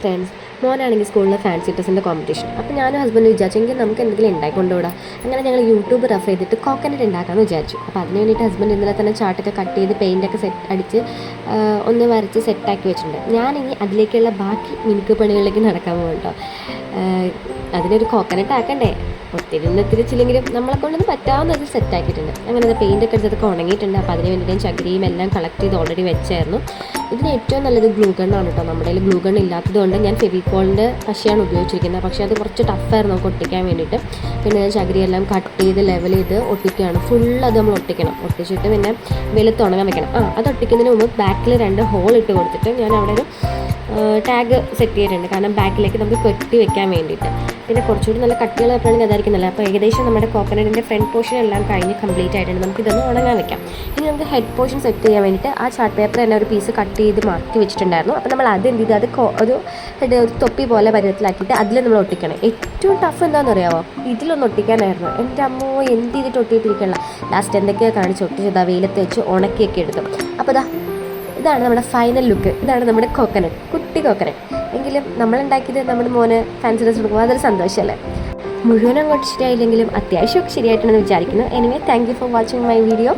Friends, മോനാണെങ്കിൽ സ്കൂളിൽ fancy ഡ്രസ്സിൻ്റെ competition. അപ്പോൾ ഞാനും ഹസ്ബൻഡ് വിചാരിച്ചെങ്കിൽ നമുക്ക് എന്തെങ്കിലും ഉണ്ടായിക്കൊണ്ടുകൂടാ. അങ്ങനെ ഞങ്ങൾ യൂട്യൂബ് റെഫർ ചെയ്തിട്ട് കോക്കനട്ട് ഉണ്ടാക്കാമെന്ന് വിചാരിച്ചു. അപ്പോൾ അതിന് വേണ്ടിയിട്ട് ഹസ്ബൻഡ് ഇന്നലെ തന്നെ ചാർട്ടൊക്കെ കട്ട് ചെയ്ത് പെയിൻറ്റൊക്കെ അടിച്ച് ഒന്ന് വരച്ച് സെറ്റാക്കി വെച്ചിട്ടുണ്ട്. ഞാനിനി അതിലേക്കുള്ള ബാക്കി മിനുക്ക് പണികളിലേക്ക് നടക്കാൻ പോകും കേട്ടോ. അതിനൊരു കോക്കനട്ട് ആക്കണ്ടേ, ഒത്തിരിച്ചില്ലെങ്കിലും നമ്മളെ കൊണ്ടൊന്ന് പറ്റാവുന്നത് സെറ്റാക്കിയിട്ടുണ്ട്. അങ്ങനെ അത് പെയിൻറ്റൊക്കെ എടുത്തതൊക്കെ ഉണങ്ങിയിട്ടുണ്ട്. അപ്പോൾ അതിന് വേണ്ടിയിട്ട് ചകിരിയും എല്ലാം കളക്ട് ചെയ്ത് ഓൾറെഡി വെച്ചായിരുന്നു. ഇതിന് ഏറ്റവും നല്ലത് ഗ്ലൂ ഗണ്ണാണ് കേട്ടോ. നമ്മുടെ കയ്യിൽ ഗ്ലൂ ഗൺ ഇല്ലാത്തതുകൊണ്ട് ഞാൻ ഫെവിക്കോളിൻ്റെ പശയാണ് ഉപയോഗിച്ചിരിക്കുന്നത്. പക്ഷേ അത് കുറച്ച് ടഫായിരുന്നു നമുക്ക് ഒട്ടിക്കാൻ വേണ്ടിയിട്ട്. പിന്നെ ഞാൻ ചകിരിയെല്ലാം കട്ട് ചെയ്ത് ലെവൽ ചെയ്ത് ഒട്ടിക്കുകയാണ്. അത് നമ്മൾ ഒട്ടിക്കണം. ഒട്ടിച്ചിട്ട് പിന്നെ വെളുത്ത് ഉണങ്ങാൻ വെക്കണം. അത് ഒട്ടിക്കുന്നതിന് മുമ്പ് ബാക്കിൽ 2 ഹോൾ ഇട്ട് കൊടുത്തിട്ട് ഞാൻ അവിടെ ഒരു ടാഗ് സെറ്റ് ചെയ്തിട്ടുണ്ട്. കാരണം ബാക്കിലേക്ക് നമുക്ക് കെട്ടി വെക്കാൻ വേണ്ടിയിട്ട്. പിന്നെ കുറച്ചുകൂടി നല്ല കട്ടികൾ എപ്പോഴാണെങ്കിൽ അതായിരിക്കുന്നില്ല. അപ്പോൾ ഏകദേശം നമ്മുടെ കോക്കനട്ടിൻ്റെ ഫ്രണ്ട് പോർഷൻ എല്ലാം കഴിഞ്ഞ് കംപ്ലീറ്റ് ആയിട്ടുണ്ട്. നമുക്കിതൊന്ന് ഉണങ്ങാൻ വെക്കാം. ഇനി നമുക്ക് ഹെഡ് പോർഷൻ സെറ്റ് ചെയ്യാൻ വേണ്ടിയിട്ട് ആ ചാർട്ട് പേപ്പർ തന്നെ ഒരു പീസ് കട്ട് ചെയ്ത് മാറ്റി വെച്ചിട്ടുണ്ടായിരുന്നു. അപ്പോൾ നമ്മൾ അത് എന്ത് ചെയ്ത് ഒരു തൊപ്പി പോലെ പരുവത്തിലാക്കിയിട്ട് അതിൽ നമ്മൾ ഒട്ടിക്കണം. ഏറ്റവും ടഫ് എന്താണെന്ന് അറിയാമോ, ഇതിലൊന്ന് ഒട്ടിക്കാനായിരുന്നു. എൻ്റെ അമ്മോ എന്ത് ചെയ്തിട്ട് ഒട്ടിയിട്ടിരിക്കണല്ല. ലാസ്റ്റ് എന്തൊക്കെയോ കാണിച്ച് ഒട്ടിച്ചത് വെയിലത്ത് വെച്ച് ഉണക്കിയൊക്കെ എടുത്തു. അപ്പോൾ ഇതാണ് നമ്മുടെ ഫൈനൽ ലുക്ക്. ഇതാണ് നമ്മുടെ കോക്കനട്ട്, കുട്ടി കോക്കനട്ട്. എങ്കിലും നമ്മളുണ്ടാക്കിയത് നമ്മുടെ മോന് ഫാൻസി ഡ്രസ് കൊടുക്കുമ്പോൾ അതൊരു സന്തോഷമല്ലേ. മുഴുവനും അങ്ങോട്ട് ശരിയായില്ലെങ്കിലും അത്യാവശ്യമൊക്കെ ശരിയായിട്ടുണ്ടെന്ന് വിചാരിക്കുന്നു. Anyway, thank you for watching my video.